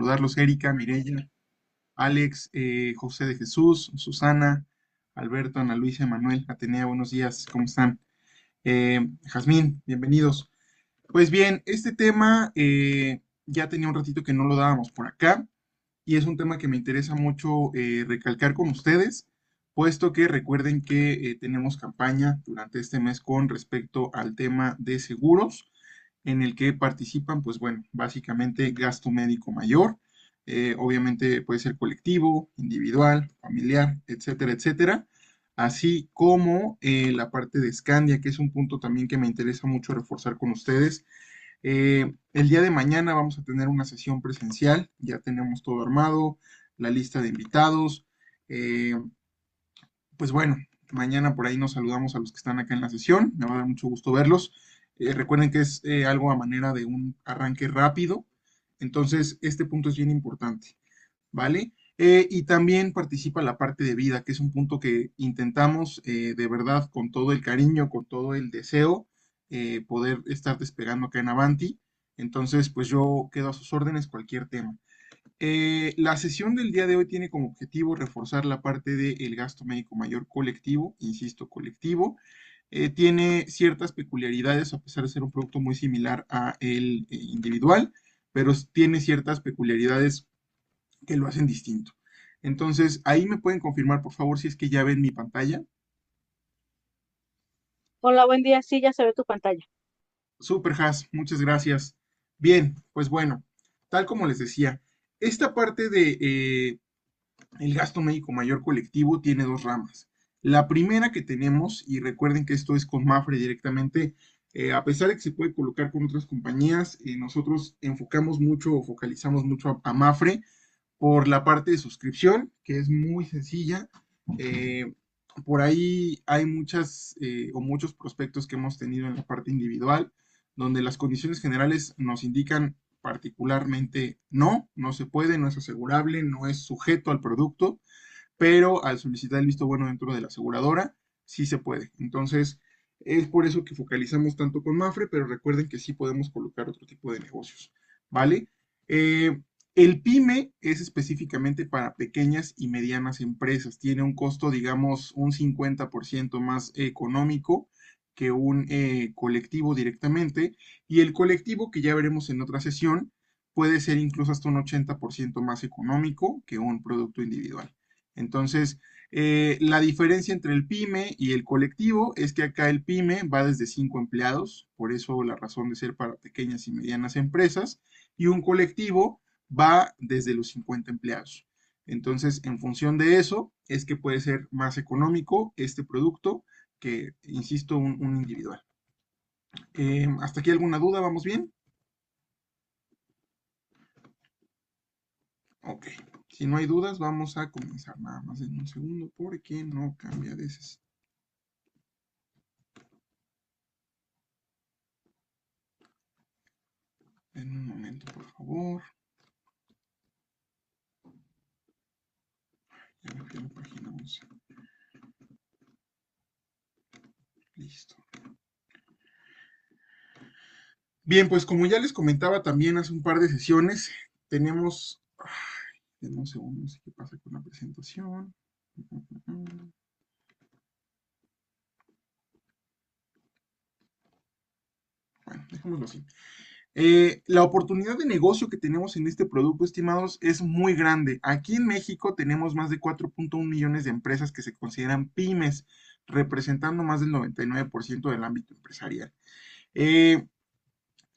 saludarlos, Erika, Mireya, Alex, José de Jesús, Susana, Alberto, Ana Luisa, Manuel, Atenea, buenos días, ¿cómo están? Jazmín, bienvenidos. Pues bien, este tema ya tenía un ratito que no lo dábamos por acá y es un tema que me interesa mucho recalcar con ustedes, puesto que recuerden que tenemos campaña durante este mes con respecto al tema de seguros, en el que participan, pues bueno, básicamente gasto médico mayor, obviamente puede ser colectivo, individual, familiar, etcétera, etcétera, así como la parte de Scandia, que es un punto también que me interesa mucho reforzar con ustedes. El día de mañana vamos a tener una sesión presencial, ya tenemos todo armado, la lista de invitados. eh, pues bueno, mañana por ahí nos saludamos a los que están acá en la sesión, me va a dar mucho gusto verlos. Recuerden que es algo a manera de un arranque rápido, entonces este punto es bien importante, ¿vale? Y también participa la parte de vida, que es un punto que intentamos de verdad con todo el cariño, con todo el deseo, poder estar despegando acá en Avanti. Entonces, pues yo quedo a sus órdenes cualquier tema. La sesión del día de hoy tiene como objetivo reforzar la parte del gasto médico mayor colectivo, insisto, colectivo. Tiene ciertas peculiaridades, a pesar de ser un producto muy similar a el individual, pero tiene ciertas peculiaridades que lo hacen distinto. Entonces, ahí me pueden confirmar, por favor, si es que ya ven mi pantalla. Hola, buen día. Sí, ya se ve tu pantalla. Super Has, muchas gracias. Bien, pues bueno, tal como les decía, esta parte de el gasto médico mayor colectivo tiene dos ramas. La primera que tenemos, y recuerden que esto es con Mafre directamente, a pesar de que se puede colocar con otras compañías, nosotros enfocamos mucho o focalizamos mucho a Mafre por la parte de suscripción, que es muy sencilla. Eh, por ahí hay muchas o muchos prospectos que hemos tenido en la parte individual, donde las condiciones generales nos indican particularmente no, no se puede, no es asegurable, no es sujeto al producto, pero al solicitar el visto bueno dentro de la aseguradora, sí se puede. Entonces, es por eso que focalizamos tanto con Mafre, pero recuerden que sí podemos colocar otro tipo de negocios, ¿vale? Eh, el PYME es específicamente para pequeñas y medianas empresas. Tiene un costo, digamos, un 50% más económico que un colectivo directamente. Y el colectivo, que ya veremos en otra sesión, puede ser incluso hasta un 80% más económico que un producto individual. Entonces, la diferencia entre el PYME y el colectivo es que acá el PYME va desde 5 empleados, por eso la razón de ser para pequeñas y medianas empresas, y un colectivo va desde los 50 empleados. Entonces, en función de eso, es que puede ser más económico este producto que, insisto, un individual. ¿Hasta aquí alguna duda? ¿Vamos bien? Ok. Si no hay dudas, vamos a comenzar nada más en un segundo porque no cambia de ese. En un momento, por favor. Ya me fui a la página 11. Listo. Bien, pues como ya les comentaba también hace un par de sesiones, tenemos... en un segundo, no sé qué pasa con la presentación. Bueno, dejémoslo así. La oportunidad de negocio que tenemos en este producto, estimados, es muy grande. Aquí en México tenemos más de 4.1 millones de empresas que se consideran pymes, representando más del 99% del ámbito empresarial. Eh,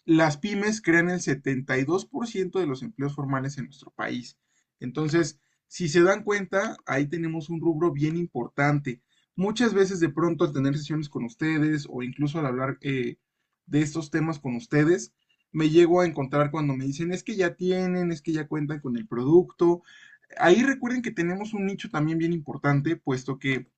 las pymes crean el 72% de los empleos formales en nuestro país. Entonces, si se dan cuenta, ahí tenemos un rubro bien importante. Muchas veces de pronto al tener sesiones con ustedes o incluso al hablar de estos temas con ustedes, me llego a encontrar cuando me dicen, es que ya tienen, es que ya cuentan con el producto. Ahí recuerden que tenemos un nicho también bien importante, puesto que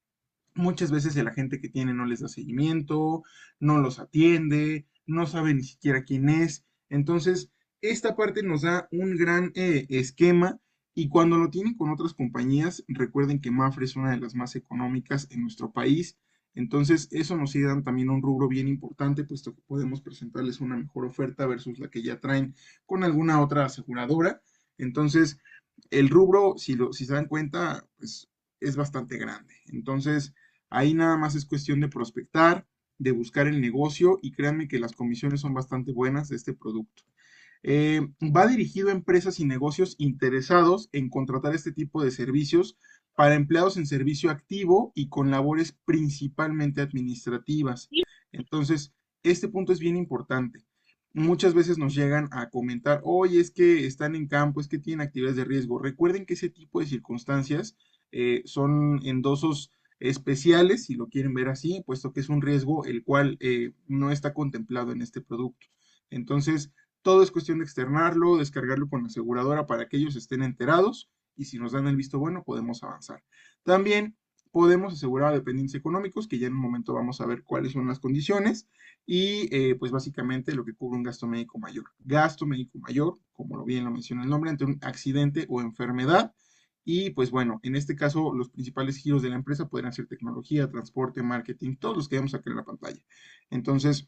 muchas veces la gente que tiene no les da seguimiento, no los atiende, no sabe ni siquiera quién es. Entonces, esta parte nos da un gran esquema y cuando lo tienen con otras compañías, recuerden que Mafre es una de las más económicas en nuestro país. Entonces, eso nos da también un rubro bien importante, puesto que podemos presentarles una mejor oferta versus la que ya traen con alguna otra aseguradora. Entonces, el rubro, si se dan cuenta, pues es bastante grande. Entonces, ahí nada más es cuestión de prospectar, de buscar el negocio y créanme que las comisiones son bastante buenas de este producto. Va dirigido a empresas y negocios interesados en contratar este tipo de servicios para empleados en servicio activo y con labores principalmente administrativas. Entonces, este punto es bien importante. Muchas veces nos llegan a comentar, oye, es que están en campo, es que tienen actividades de riesgo. Recuerden que ese tipo de circunstancias son endosos especiales, si lo quieren ver así, puesto que es un riesgo el cual no está contemplado en este producto. Entonces, todo es cuestión de externarlo, descargarlo con la aseguradora para que ellos estén enterados y si nos dan el visto bueno podemos avanzar. También podemos asegurar a dependientes económicos, que ya en un momento vamos a ver cuáles son las condiciones y pues básicamente lo que cubre un gasto médico mayor. Gasto médico mayor, como lo bien lo menciona el nombre, ante un accidente o enfermedad. Y pues bueno, en este caso los principales giros de la empresa podrían ser tecnología, transporte, marketing, todos los que vemos acá en la pantalla. Entonces,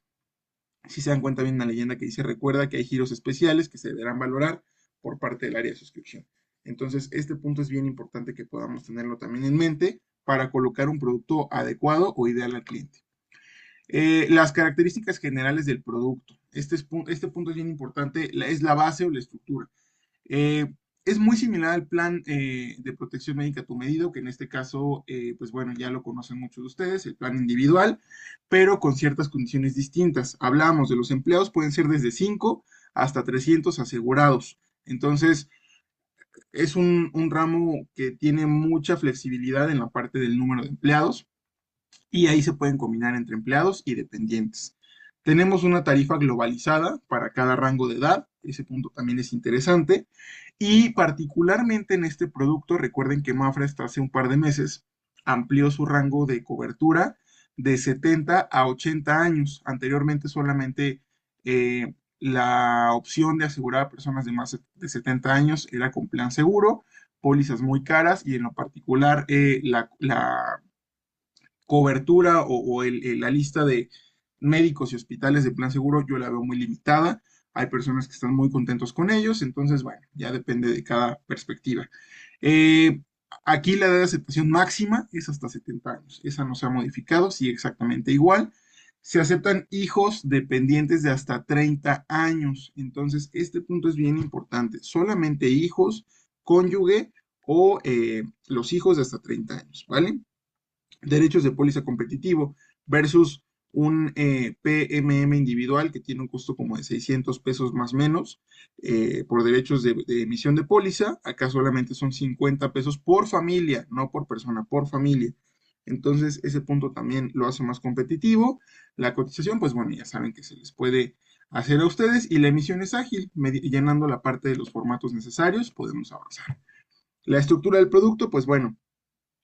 si se dan cuenta, bien una leyenda que dice, recuerda que hay giros especiales que se deberán valorar por parte del área de suscripción. Entonces, este punto es bien importante que podamos tenerlo también en mente para colocar un producto adecuado o ideal al cliente. Las características generales del producto. Este punto es bien importante, es la base o la estructura. Eh, es muy similar al plan de protección médica a tu medida, que en este caso, pues bueno, ya lo conocen muchos de ustedes, el plan individual, pero con ciertas condiciones distintas. Hablamos de los empleados, pueden ser desde 5 hasta 300 asegurados. Entonces, es un ramo que tiene mucha flexibilidad en la parte del número de empleados y ahí se pueden combinar entre empleados y dependientes. Tenemos una tarifa globalizada para cada rango de edad, ese punto también es interesante, y particularmente en este producto, recuerden que Mafra hasta hace un par de meses amplió su rango de cobertura de 70 a 80 años. Anteriormente solamente la opción de asegurar a personas de más de 70 años era con plan seguro, pólizas muy caras y en lo particular la cobertura la lista de médicos y hospitales de plan seguro yo la veo muy limitada. Hay personas que están muy contentos con ellos, entonces, bueno, ya depende de cada perspectiva. Eh, Aquí la edad de aceptación máxima es hasta 70 años. Esa no se ha modificado, sigue exactamente igual. Se aceptan hijos dependientes de hasta 30 años. Entonces, este punto es bien importante. Solamente hijos, cónyuge o los hijos de hasta 30 años, ¿vale? Derechos de póliza competitivo versus un PMM individual que tiene un costo como de 600 pesos más o menos por derechos de emisión de póliza. Acá solamente son 50 pesos por familia, no por persona, por familia. Entonces, ese punto también lo hace más competitivo. La cotización, pues bueno, ya saben que se les puede hacer a ustedes y la emisión es ágil, llenando la parte de los formatos necesarios, podemos avanzar. La estructura del producto, pues bueno,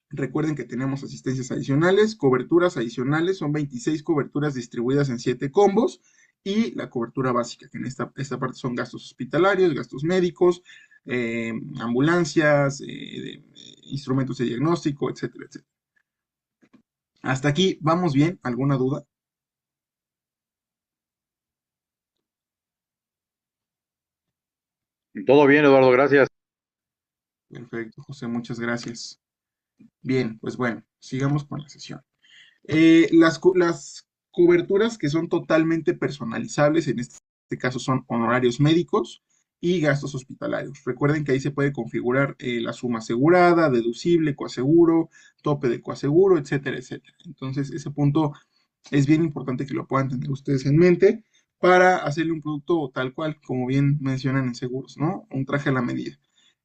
recuerden que tenemos asistencias adicionales, coberturas adicionales, son 26 coberturas distribuidas en 7 combos y la cobertura básica, que en esta parte son gastos hospitalarios, gastos médicos, ambulancias, instrumentos de diagnóstico, etcétera, etcétera. Hasta aquí, ¿vamos bien? ¿Alguna duda? Todo bien, Eduardo, gracias. Perfecto, José, muchas gracias. Bien, pues bueno, sigamos con la sesión. Las coberturas que son totalmente personalizables, en este caso son honorarios médicos y gastos hospitalarios. Recuerden que ahí se puede configurar la suma asegurada, deducible, coaseguro, tope de coaseguro, etcétera, etcétera. Entonces, ese punto es bien importante que lo puedan tener ustedes en mente para hacerle un producto tal cual, como bien mencionan en seguros, ¿no? Un traje a la medida.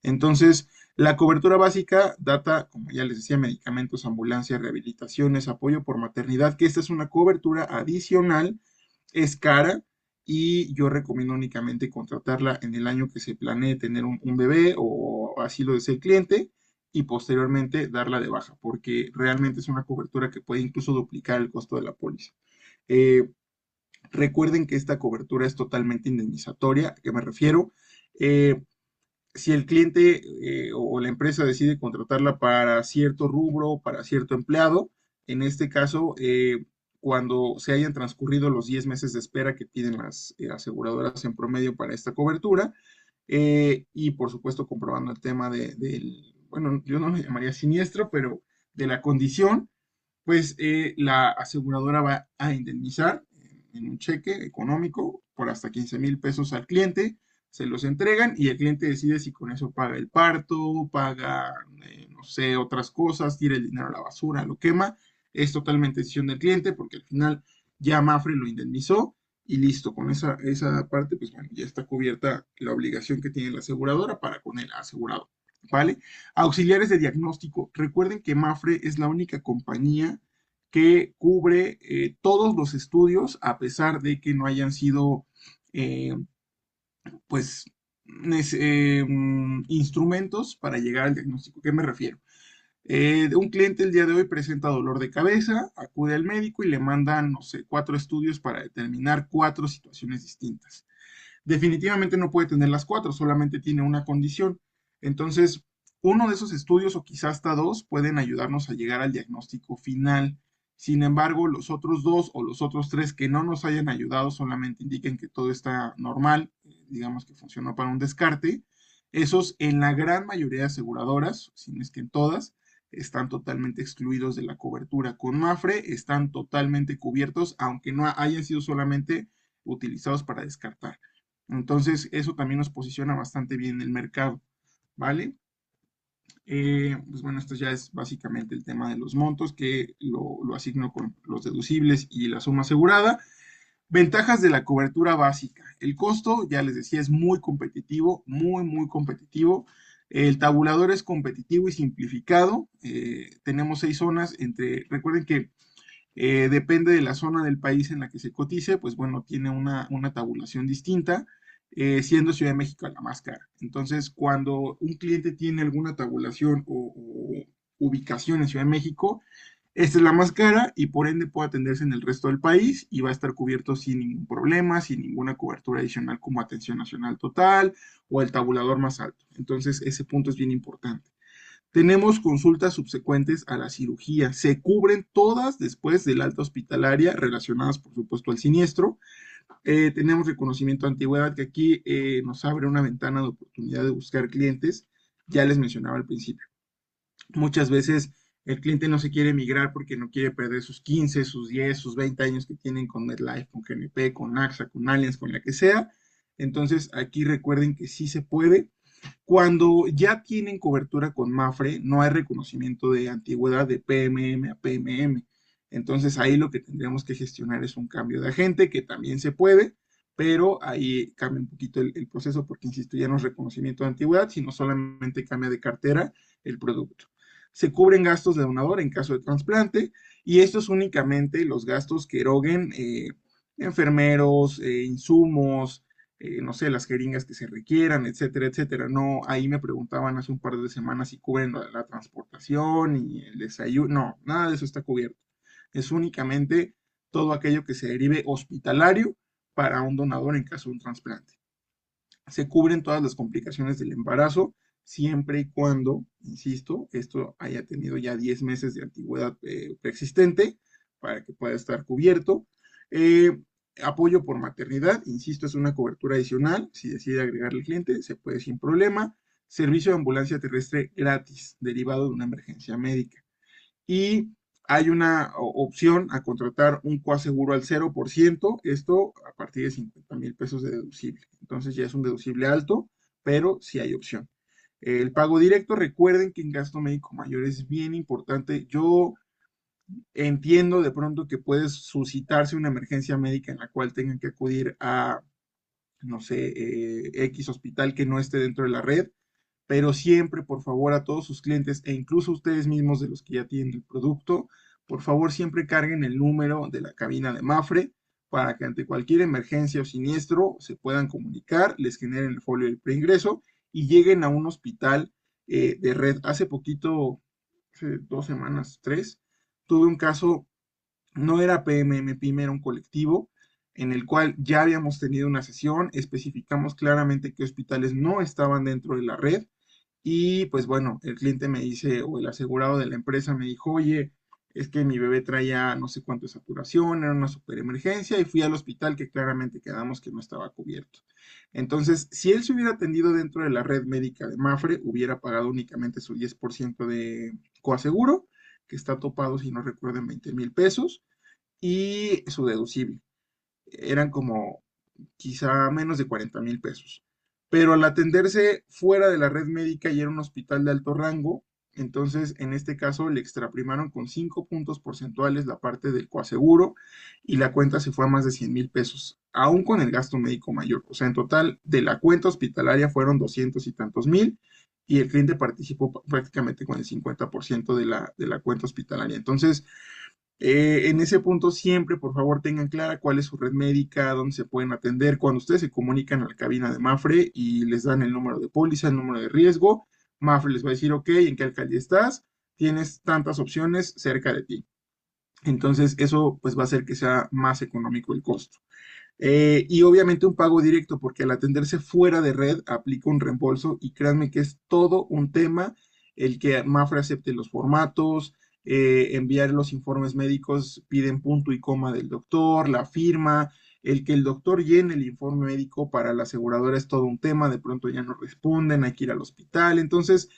Entonces, la cobertura básica data, como ya les decía, medicamentos, ambulancias, rehabilitaciones, apoyo por maternidad, que esta es una cobertura adicional, es cara y yo recomiendo únicamente contratarla en el año que se planee tener un bebé o así lo desea el cliente y posteriormente darla de baja, porque realmente es una cobertura que puede incluso duplicar el costo de la póliza. Eh, Recuerden que esta cobertura es totalmente indemnizatoria, ¿a qué me refiero? Eh, si el cliente o la empresa decide contratarla para cierto rubro, para cierto empleado, en este caso, cuando se hayan transcurrido los 10 meses de espera que piden las aseguradoras en promedio para esta cobertura, Y por supuesto comprobando el tema bueno, yo no lo llamaría siniestro, pero de la condición, pues la aseguradora va a indemnizar en un cheque económico por hasta 15,000 pesos al cliente, se los entregan y el cliente decide si con eso paga el parto, paga, no sé, otras cosas, tira el dinero a la basura, lo quema. Es totalmente decisión del cliente porque al final ya Mafre lo indemnizó y listo, con esa parte, pues bueno, ya está cubierta la obligación que tiene la aseguradora para con el asegurado, ¿vale? Auxiliares de diagnóstico. Recuerden que Mafre es la única compañía que cubre todos los estudios, a pesar de que no hayan sido, eh, pues, instrumentos para llegar al diagnóstico. ¿Qué me refiero? Un cliente el día de hoy presenta dolor de cabeza, acude al médico y le mandan, no sé, 4 estudios para determinar 4 situaciones distintas. Definitivamente no puede tener las 4, solamente tiene una condición. Entonces, uno de esos estudios o quizás hasta 2 pueden ayudarnos a llegar al diagnóstico final. Sin embargo, los otros 2 o los otros 3 que no nos hayan ayudado solamente indiquen que todo está normal, digamos que funcionó para un descarte. Esos en la gran mayoría de aseguradoras, si no es que en todas, están totalmente excluidos de la cobertura. Con Mafre están totalmente cubiertos, aunque no hayan sido solamente utilizados para descartar. Entonces, eso también nos posiciona bastante bien en el mercado, ¿vale? Pues bueno, esto ya es básicamente el tema de los montos, que lo asigno con los deducibles y la suma asegurada. Ventajas de la cobertura básica. El costo, ya les decía, es muy competitivo, muy, muy competitivo. El tabulador es competitivo y simplificado. Tenemos 6 zonas recuerden que depende de la zona del país en la que se cotice, pues bueno, tiene una tabulación distinta, siendo Ciudad de México la más cara. Entonces, cuando un cliente tiene alguna tabulación o ubicación en Ciudad de México, esta es la más cara y por ende puede atenderse en el resto del país y va a estar cubierto sin ningún problema, sin ninguna cobertura adicional como atención nacional total o el tabulador más alto. Entonces, ese punto es bien importante. Tenemos consultas subsecuentes a la cirugía. Se cubren todas después del alta hospitalaria relacionadas, por supuesto, al siniestro. Tenemos reconocimiento de antigüedad que aquí nos abre una ventana de oportunidad de buscar clientes. Ya les mencionaba al principio. Muchas veces el cliente no se quiere migrar porque no quiere perder sus 15, sus 10, sus 20 años que tienen con MedLife, con GNP, con AXA, con Allianz, con la que sea. Entonces, aquí recuerden que sí se puede. Cuando ya tienen cobertura con Mafre, no hay reconocimiento de antigüedad de PMM a PMM. Entonces ahí lo que tendríamos que gestionar es un cambio de agente, que también se puede, pero ahí cambia un poquito el proceso porque, insisto, ya no es reconocimiento de antigüedad, sino solamente cambia de cartera el producto. Se cubren gastos de donador en caso de trasplante y estos únicamente los gastos que eroguen enfermeros, insumos, no sé, las jeringas que se requieran, etcétera, etcétera. No, ahí me preguntaban hace un par de semanas si cubren la transportación y el desayuno. No, nada de eso está cubierto. Es únicamente todo aquello que se derive hospitalario para un donador en caso de un trasplante. Se cubren todas las complicaciones del embarazo, siempre y cuando, insisto, esto haya tenido ya 10 meses de antigüedad preexistente para que pueda estar cubierto. Eh, Apoyo por maternidad, insisto, es una cobertura adicional. Si decide agregarle al cliente, se puede sin problema. Servicio de ambulancia terrestre gratis, derivado de una emergencia médica. Y hay una opción a contratar un coaseguro al 0%, esto a partir de 50,000 pesos de deducible. Entonces ya es un deducible alto, pero sí hay opción. El pago directo, recuerden que en gasto médico mayor es bien importante. Yo entiendo de pronto que puede suscitarse una emergencia médica en la cual tengan que acudir a, no sé, X hospital que no esté dentro de la red, pero siempre, por favor, a todos sus clientes e incluso ustedes mismos de los que ya tienen el producto, por favor, siempre carguen el número de la cabina de Mafre para que ante cualquier emergencia o siniestro se puedan comunicar, les generen el folio del preingreso y lleguen a un hospital de red. Hace poquito, hace 2 semanas, 3, tuve un caso, no era PMM PYME, era un colectivo en el cual ya habíamos tenido una sesión, especificamos claramente qué hospitales no estaban dentro de la red y pues bueno, el cliente me dice, o el asegurado de la empresa me dijo, oye, es que mi bebé traía no sé cuánto de saturación, era una super emergencia y fui al hospital que claramente quedamos que no estaba cubierto. Entonces, si él se hubiera atendido dentro de la red médica de Mafre, hubiera pagado únicamente su 10% de coaseguro, que está topado, si no recuerdo, en 20,000 pesos, y su deducible. Eran como quizá menos de 40,000 pesos. Pero al atenderse fuera de la red médica y era un hospital de alto rango, entonces en este caso le extraprimaron con 5 puntos porcentuales la parte del coaseguro y la cuenta se fue a más de 100,000 pesos, aún con el gasto médico mayor. O sea, en total de la cuenta hospitalaria fueron 200 y tantos mil y el cliente participó prácticamente con el 50% de la cuenta hospitalaria. Entonces, en ese punto siempre, por favor, tengan clara cuál es su red médica, dónde se pueden atender. Cuando ustedes se comunican a la cabina de Mafre y les dan el número de póliza, el número de riesgo, Mafre les va a decir, ok, ¿en qué alcaldía estás? Tienes tantas opciones cerca de ti. Entonces, eso pues va a hacer que sea más económico el costo. Y obviamente un pago directo, porque al atenderse fuera de red aplica un reembolso y créanme que es todo un tema el que Mafre acepte los formatos, enviar los informes médicos, piden punto y coma del doctor, la firma, el que el doctor llene el informe médico para la aseguradora es todo un tema, de pronto ya no responden, hay que ir al hospital, entonces,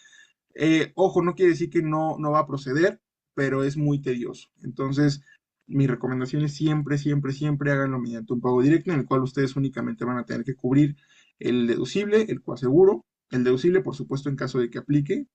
ojo, no quiere decir que no va a proceder, pero es muy tedioso. Entonces, mi recomendación es siempre, siempre, siempre háganlo mediante un pago directo en el cual ustedes únicamente van a tener que cubrir el deducible, el coaseguro, el deducible, por supuesto, en caso de que aplique.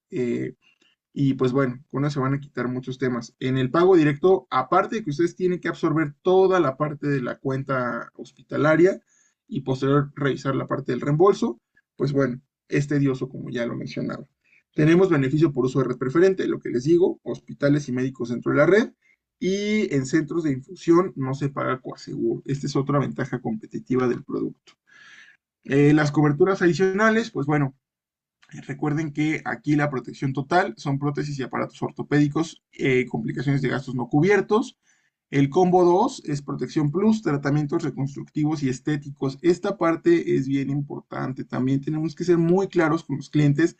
Y pues bueno, con eso se van a quitar muchos temas. En el pago directo, aparte de que ustedes tienen que absorber toda la parte de la cuenta hospitalaria y posterior revisar la parte del reembolso, pues bueno, es tedioso como ya lo mencionaba. Tenemos beneficio por uso de red preferente, lo que les digo, hospitales y médicos dentro de la red, y en centros de infusión no se paga coaseguro. Esta es otra ventaja competitiva del producto. Las coberturas adicionales, pues bueno, recuerden que aquí la protección total son prótesis y aparatos ortopédicos, complicaciones de gastos no cubiertos. El combo 2 es protección plus, tratamientos reconstructivos y estéticos. Esta parte es bien importante. También tenemos que ser muy claros con los clientes.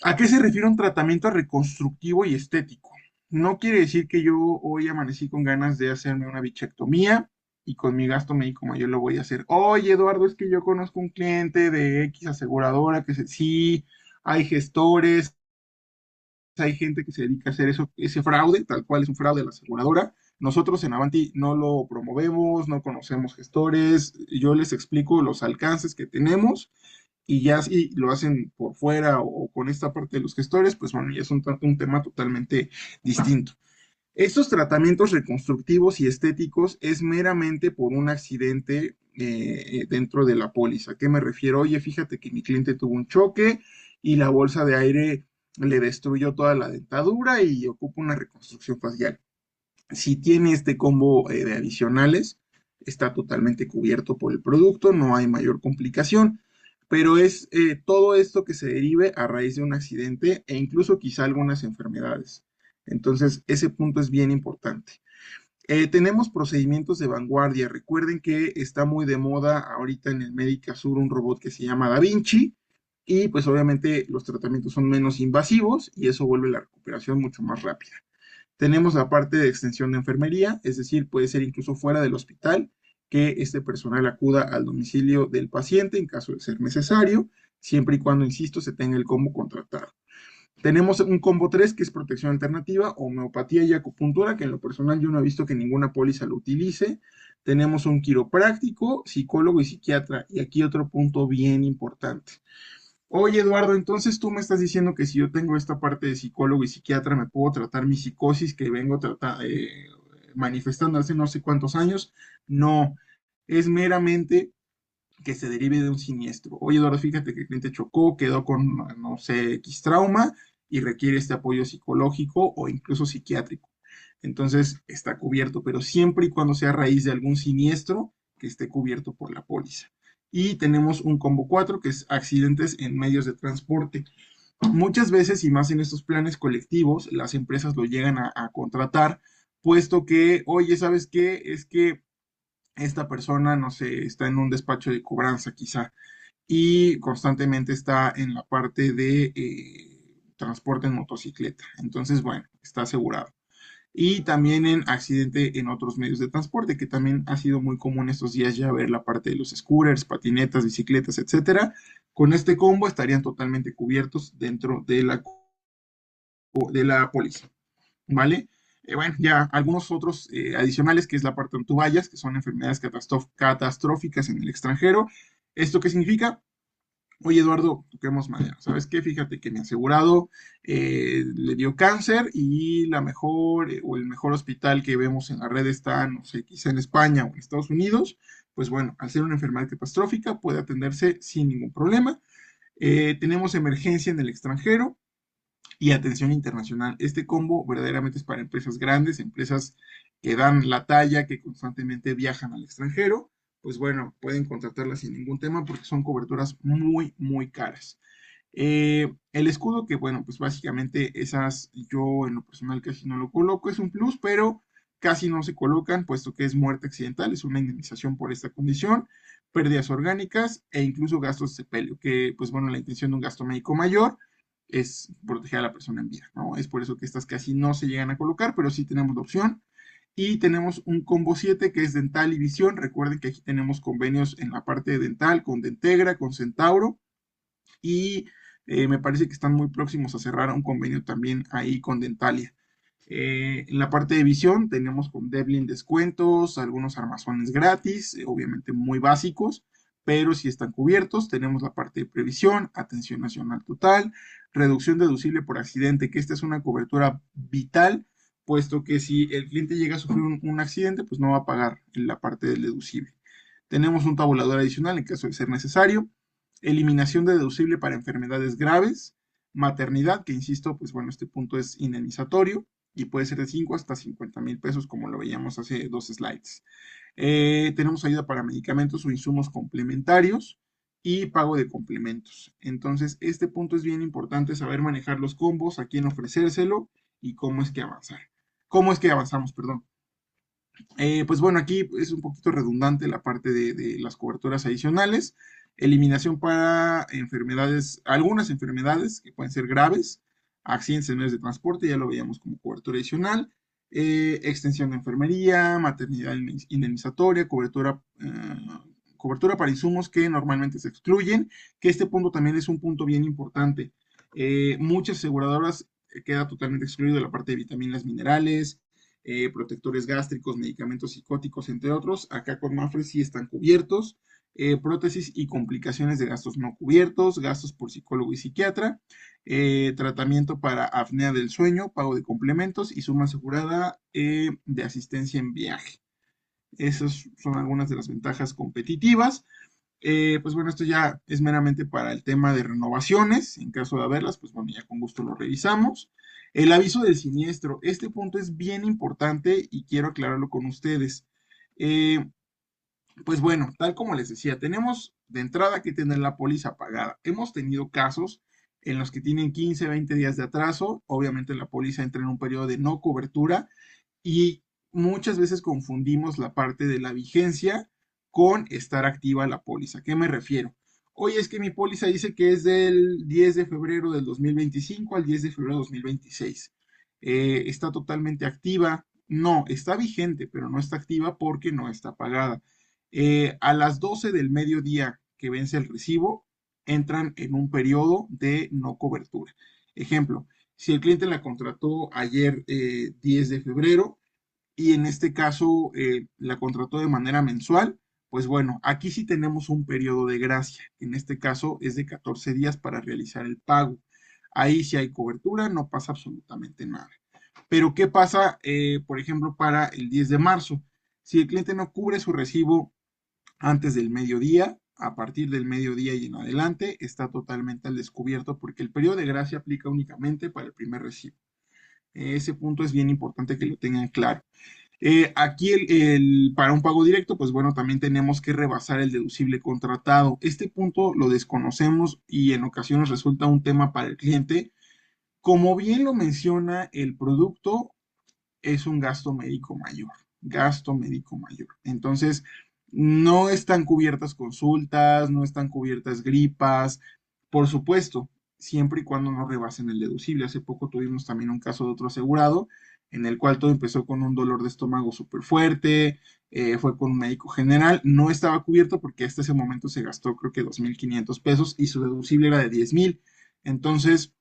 ¿A qué se refiere un tratamiento reconstructivo y estético? No quiere decir que yo hoy amanecí con ganas de hacerme una bichectomía y con mi gasto médico mayor lo voy a hacer. Oye, Eduardo, es que yo conozco un cliente de X aseguradora sí, hay gestores, hay gente que se dedica a hacer eso, ese fraude, tal cual es un fraude a la aseguradora. Nosotros en Avanti no lo promovemos, no conocemos gestores, yo les explico los alcances que tenemos y ya si lo hacen por fuera o con esta parte de los gestores, pues bueno, ya es un tema totalmente distinto. Estos tratamientos reconstructivos y estéticos es meramente por un accidente dentro de la póliza. ¿A qué me refiero? Oye, fíjate que mi cliente tuvo un choque y la bolsa de aire le destruyó toda la dentadura y ocupa una reconstrucción facial. Si tiene este combo de adicionales, está totalmente cubierto por el producto, no hay mayor complicación, pero es todo esto que se derive a raíz de un accidente e incluso quizá algunas enfermedades. Entonces, ese punto es bien importante. Tenemos procedimientos de vanguardia. Recuerden que está muy de moda ahorita en el Médica Sur un robot que se llama Da Vinci y pues obviamente los tratamientos son menos invasivos y eso vuelve la recuperación mucho más rápida. Tenemos la parte de extensión de enfermería, es decir, puede ser incluso fuera del hospital que este personal acuda al domicilio del paciente en caso de ser necesario, siempre y cuando, insisto, se tenga el combo contratado. Tenemos un combo 3 que es protección alternativa, homeopatía y acupuntura, que en lo personal yo no he visto que ninguna póliza lo utilice. Tenemos un quiropráctico, psicólogo y psiquiatra. Y aquí otro punto bien importante. Oye, Eduardo, entonces tú me estás diciendo que si yo tengo esta parte de psicólogo y psiquiatra, me puedo tratar mi psicosis que vengo manifestando hace no sé cuántos años. No, es meramente que se derive de un siniestro. Oye, Eduardo, fíjate que el cliente chocó, quedó con, no sé, X trauma y requiere este apoyo psicológico o incluso psiquiátrico. Entonces está cubierto, pero siempre y cuando sea a raíz de algún siniestro que esté cubierto por la póliza. Y tenemos un combo 4 que es accidentes en medios de transporte. Muchas veces, y más en estos planes colectivos, las empresas lo llegan a contratar, puesto que, oye, ¿sabes qué? Es que esta persona, no sé, está en un despacho de cobranza quizá y constantemente está en la parte de transporte en motocicleta. Entonces, bueno, está asegurado. y también en accidente en otros medios de transporte, que también ha sido muy común estos días ya ver la parte de los scooters, patinetas, bicicletas, etcétera. Con este combo estarían totalmente cubiertos dentro de la póliza, ¿vale? Bueno, ya algunos otros adicionales, que es la parte donde tú vayas, que son enfermedades catastróficas en el extranjero. ¿Esto qué significa? Oye, Eduardo, toquemos madera. ¿Sabes qué? Fíjate que mi asegurado le dio cáncer y la mejor o el mejor hospital que vemos en la red está, no sé, quizá en España o en Estados Unidos. Pues bueno, al ser una enfermedad catastrófica puede atenderse sin ningún problema. Tenemos emergencia en el extranjero y atención internacional. Este combo verdaderamente es para empresas grandes, empresas que dan la talla, que constantemente viajan al extranjero. Pues bueno, pueden contratarlas sin ningún tema porque son coberturas muy, muy caras. El escudo, que bueno, pues básicamente esas yo en lo personal casi no lo coloco, es un plus, pero casi no se colocan, puesto que es muerte accidental, es una indemnización por esta condición, pérdidas orgánicas e incluso gastos de sepelio, que pues bueno, la intención de un gasto médico mayor es proteger a la persona en vida, ¿no? Es por eso que estas casi no se llegan a colocar, pero sí tenemos la opción. Y tenemos un combo 7 que es dental y visión. Recuerden que aquí tenemos convenios en la parte de dental con Dentegra, con Centauro y me parece que están muy próximos a cerrar un convenio también ahí con Dentalia. En la parte de visión tenemos con Devlin descuentos, algunos armazones gratis, obviamente muy básicos, pero si están cubiertos. Tenemos la parte de previsión, atención nacional total, reducción deducible por accidente, que esta es una cobertura vital, puesto que si el cliente llega a sufrir un accidente, pues no va a pagar la parte del deducible. Tenemos un tabulador adicional en caso de ser necesario, eliminación de deducible para enfermedades graves, maternidad, que insisto, pues bueno, este punto es indemnizatorio y puede ser de 5 hasta 50,000 pesos, como lo veíamos hace dos slides. Tenemos ayuda para medicamentos o insumos complementarios y pago de complementos. Entonces, este punto es bien importante, saber manejar los combos, a quién ofrecérselo y cómo es que avanzar. ¿Cómo es que avanzamos, perdón? Pues bueno, aquí es un poquito redundante la parte de las coberturas adicionales. Eliminación para enfermedades, algunas enfermedades que pueden ser graves, accidentes en medios de transporte, ya lo veíamos como cobertura adicional. Extensión de enfermería, maternidad indemnizatoria, cobertura para insumos que normalmente se excluyen, que este punto también es un punto bien importante. Muchas aseguradoras queda totalmente excluido de la parte de vitaminas, minerales, protectores gástricos, medicamentos psicóticos, entre otros. Acá con Mafre sí están cubiertos. Prótesis y complicaciones de gastos no cubiertos, gastos por psicólogo y psiquiatra, tratamiento para apnea del sueño, pago de complementos y suma asegurada de asistencia en viaje. Esas son algunas de las ventajas competitivas. Pues bueno, esto ya es meramente para el tema de renovaciones. En caso de haberlas, pues bueno, ya con gusto lo revisamos. El aviso del siniestro. Este punto es bien importante y quiero aclararlo con ustedes. Eh, pues bueno, tal como les decía, tenemos de entrada que tener la póliza pagada. Hemos tenido casos en los que tienen 15, 20 días de atraso. Obviamente la póliza entra en un periodo de no cobertura y muchas veces confundimos la parte de la vigencia con estar activa la póliza. ¿A qué me refiero? Oye, es que mi póliza dice que es del 10 de febrero del 2025 al 10 de febrero de 2026. Está totalmente activa. No, está vigente, pero no está activa porque no está pagada. A las 12 del mediodía que vence el recibo, entran en un periodo de no cobertura. Ejemplo, si el cliente la contrató ayer 10 de febrero y en este caso la contrató de manera mensual, pues bueno, aquí sí tenemos un periodo de gracia. En este caso es de 14 días para realizar el pago. Ahí sí hay cobertura, no pasa absolutamente nada. Pero ¿qué pasa, por ejemplo, para el 10 de marzo? Si el cliente no cubre su recibo antes del mediodía, a partir del mediodía y en adelante, está totalmente al descubierto porque el periodo de gracia aplica únicamente para el primer recibo. Ese punto es bien importante que lo tengan claro. Aquí para un pago directo, pues bueno, también tenemos que rebasar el deducible contratado. Este punto lo desconocemos y en ocasiones resulta un tema para el cliente. Como bien lo menciona, el producto es un gasto médico mayor, gasto médico mayor. Entonces, no están cubiertas consultas, no están cubiertas gripas, por supuesto, siempre y cuando no rebasen el deducible. Hace poco tuvimos también un caso de otro asegurado en el cual todo empezó con un dolor de estómago súper fuerte, fue con un médico general, no estaba cubierto porque hasta ese momento se gastó creo que 2.500 pesos y su deducible era de 10,000. Entonces,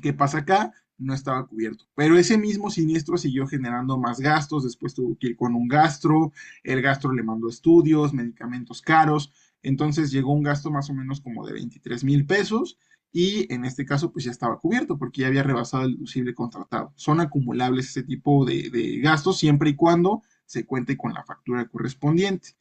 ¿qué pasa acá? No estaba cubierto. Pero ese mismo siniestro siguió generando más gastos, después tuvo que ir con un gastro, el gastro le mandó estudios, medicamentos caros, entonces llegó un gasto más o menos como de 23,000 pesos y en este caso pues ya estaba cubierto porque ya había rebasado el deducible contratado. Son acumulables ese tipo de gastos siempre y cuando se cuente con la factura correspondiente.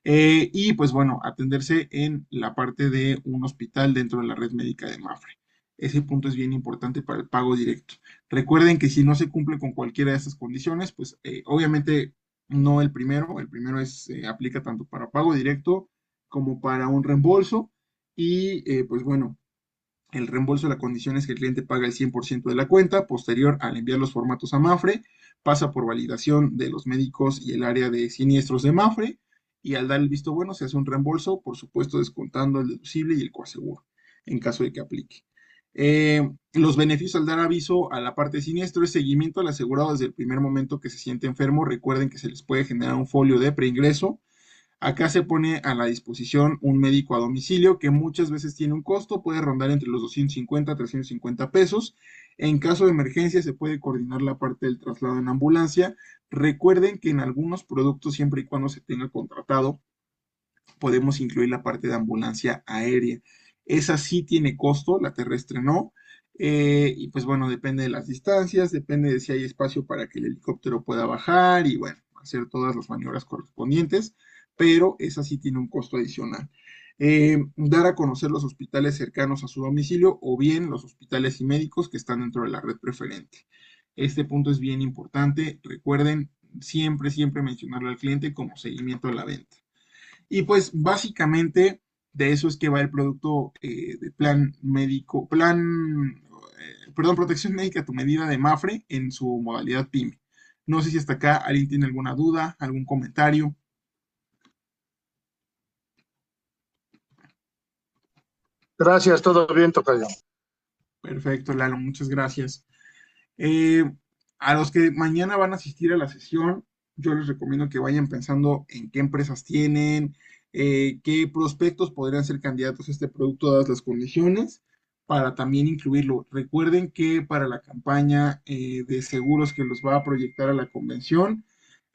Y pues bueno, atenderse en la parte de un hospital dentro de la red médica de Mafre. Ese punto es bien importante para el pago directo. Recuerden que si no se cumple con cualquiera de estas condiciones, pues obviamente no el primero es, aplica tanto para pago directo como para un reembolso. Y pues bueno, el reembolso, la condición es que el cliente paga el 100% de la cuenta, posterior al enviar los formatos a Mafre, pasa por validación de los médicos y el área de siniestros de Mafre, y al dar el visto bueno se hace un reembolso, por supuesto descontando el deducible y el coaseguro, en caso de que aplique. Los beneficios al dar aviso a la parte de siniestro es seguimiento al asegurado desde el primer momento que se siente enfermo. Recuerden que se les puede generar un folio de preingreso. Acá se pone a la disposición un médico a domicilio que muchas veces tiene un costo, puede rondar entre los 250 a 350 pesos. En caso de emergencia se puede coordinar la parte del traslado en ambulancia. Recuerden que en algunos productos, siempre y cuando se tenga contratado, podemos incluir la parte de ambulancia aérea. Esa sí tiene costo, la terrestre no. Y pues bueno, depende de las distancias, depende de si hay espacio para que el helicóptero pueda bajar y bueno, hacer todas las maniobras correspondientes, pero esa sí tiene un costo adicional. Dar a conocer los hospitales cercanos a su domicilio o bien los hospitales y médicos que están dentro de la red preferente. Este punto es bien importante. Recuerden siempre, siempre mencionarlo al cliente como seguimiento a la venta. Y pues básicamente de eso es que va el producto de plan médico, perdón, protección médica a tu medida de Mafre en su modalidad PYME. No sé si hasta acá alguien tiene alguna duda, algún comentario. Gracias, todo bien, tocayo. Perfecto, Lalo, muchas gracias. Eh, a los que mañana van a asistir a la sesión, yo les recomiendo que vayan pensando en qué empresas tienen, qué prospectos podrían ser candidatos a este producto dadas las condiciones, para también incluirlo. Recuerden que para la campaña de seguros que los va a proyectar a la convención,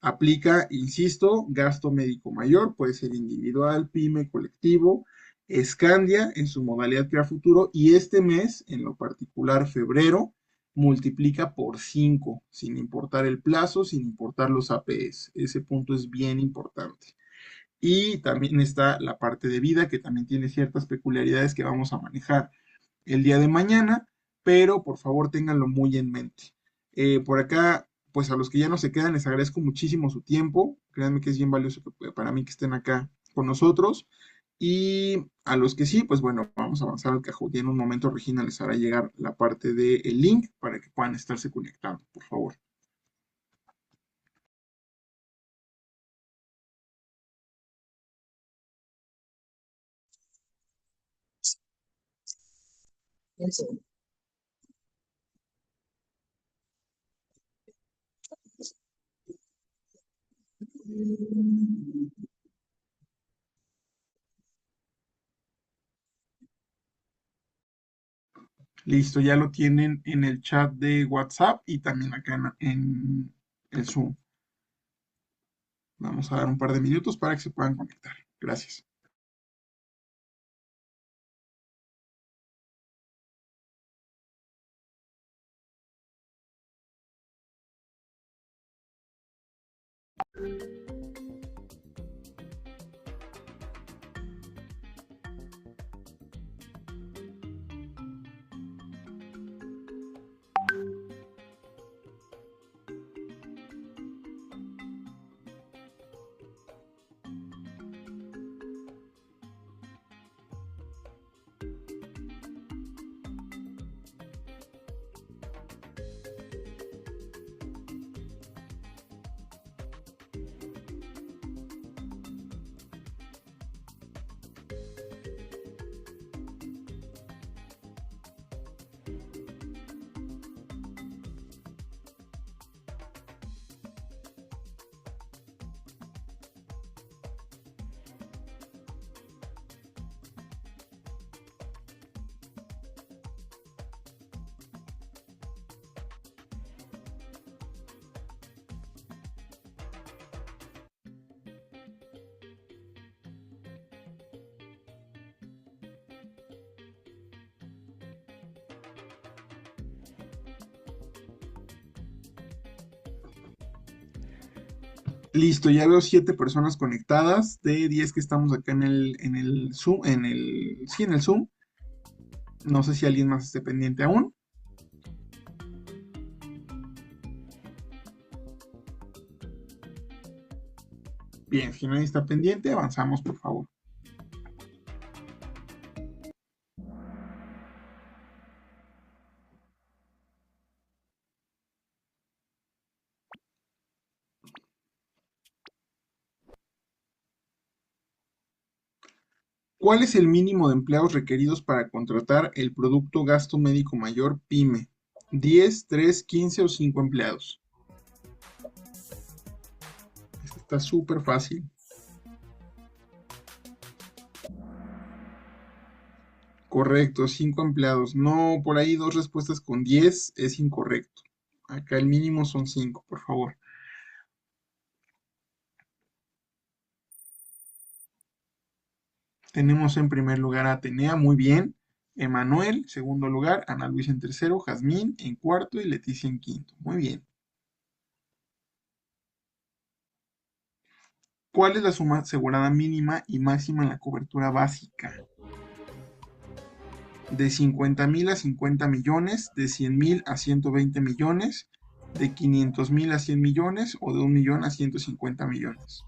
aplica, insisto, gasto médico mayor, puede ser individual, pyme, colectivo, Scandia en su modalidad Crea Futuro y este mes, en lo particular febrero, multiplica por 5 sin importar el plazo, sin importar los APS. Ese punto es bien importante. Y también está la parte de vida, que también tiene ciertas peculiaridades que vamos a manejar el día de mañana, pero por favor ténganlo muy en mente. Por acá, pues a los que ya no se quedan, les agradezco muchísimo su tiempo. Créanme que es bien valioso para mí que estén acá con nosotros. Y a los que sí, pues bueno, vamos a avanzar al cajón. Y en un momento Regina les hará llegar la parte del link para que puedan estarse conectando, por favor. Listo, ya lo tienen en el chat de WhatsApp y también acá en el Zoom. Vamos a dar un par de minutos para que se puedan conectar. Gracias. Listo, ya veo 7 personas conectadas de 10 que estamos acá en el Zoom, sí, en el Zoom. No sé si alguien más esté pendiente aún. Bien, si nadie está pendiente, avanzamos, por favor. ¿Cuál es el mínimo de empleados requeridos para contratar el producto gasto médico mayor PYME? ¿10, 3, 15 o 5 empleados? Esto está súper fácil. Correcto, 5 empleados. No, por ahí dos respuestas con 10 es incorrecto. Acá el mínimo son 5, por favor. Tenemos en primer lugar a Atenea, muy bien. Emanuel, segundo lugar. Ana Luisa en tercero. Jazmín en cuarto y Leticia en quinto. Muy bien. ¿Cuál es la suma asegurada mínima y máxima en la cobertura básica? De 50,000 a 50 millones, de 100,000 a 120 millones, de 500,000 a 100 millones o de 1,000,000 a 150 millones.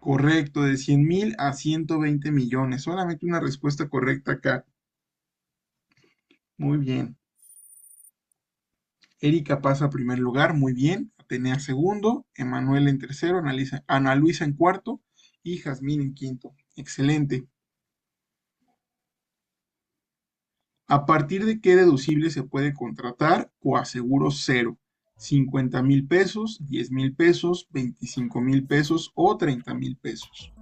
Correcto, de 100,000 a 120 millones. Solamente una respuesta correcta acá. Muy bien. Erika pasa a primer lugar, muy bien. Atenea segundo, Emanuel en tercero, Ana Luisa en cuarto y Jazmín en quinto. Excelente. ¿A partir de qué deducible se puede contratar coaseguro cero? 50,000 pesos, 10,000 pesos, 25,000 pesos o 30,000 pesos.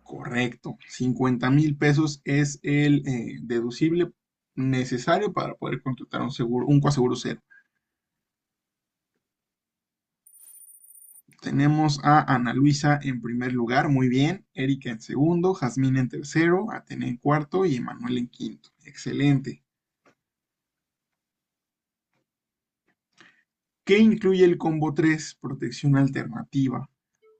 Correcto, 50,000 pesos es el deducible necesario para poder contratar un seguro, un coaseguro cero. Tenemos a Ana Luisa en primer lugar, muy bien. Erika en segundo, Jazmín en tercero, Atenea en cuarto y Emanuel en quinto. Excelente. ¿Qué incluye el combo 3? Protección alternativa.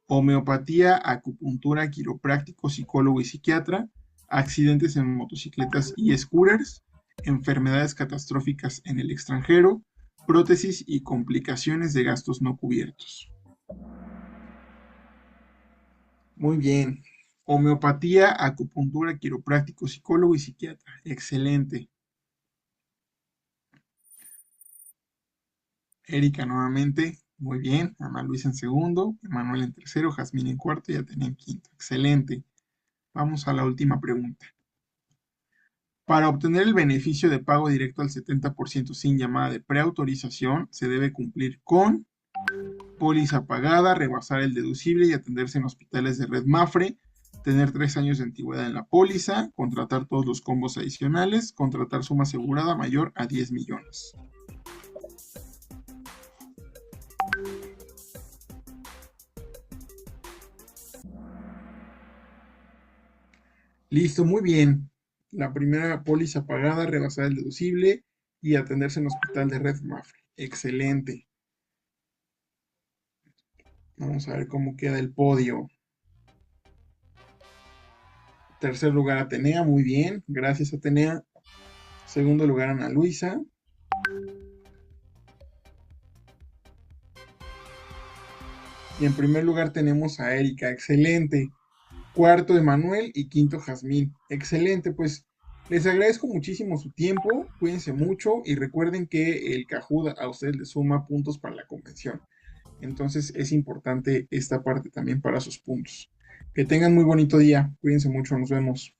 Homeopatía, acupuntura, quiropráctico, psicólogo y psiquiatra, accidentes en motocicletas y scooters, enfermedades catastróficas en el extranjero, prótesis y complicaciones de gastos no cubiertos. Muy bien. Homeopatía, acupuntura, quiropráctico, psicólogo y psiquiatra. Excelente. Erika nuevamente. Muy bien. Ana Luisa en segundo, Emanuel en tercero, Jazmín en cuarto y Atenea en quinto. Excelente. Vamos a la última pregunta. Para obtener el beneficio de pago directo al 70% sin llamada de preautorización, se debe cumplir con póliza pagada, rebasar el deducible y atenderse en hospitales de red Mafre, tener 3 años de antigüedad en la póliza, contratar todos los combos adicionales, contratar suma asegurada mayor a 10 millones. Listo, muy bien. La primera póliza pagada, rebasar el deducible y atenderse en hospital de red Mafre. Excelente. Vamos a ver cómo queda el podio. Tercer lugar, Atenea, muy bien. Gracias, Atenea. Segundo lugar, Ana Luisa. Y en primer lugar tenemos a Erika, excelente. Cuarto, Emanuel y quinto, Jazmín. Excelente, pues les agradezco muchísimo su tiempo. Cuídense mucho y recuerden que el Kahoot a ustedes les suma puntos para la convención. Entonces es importante esta parte también para sus puntos. Que tengan muy bonito día. Cuídense mucho, nos vemos.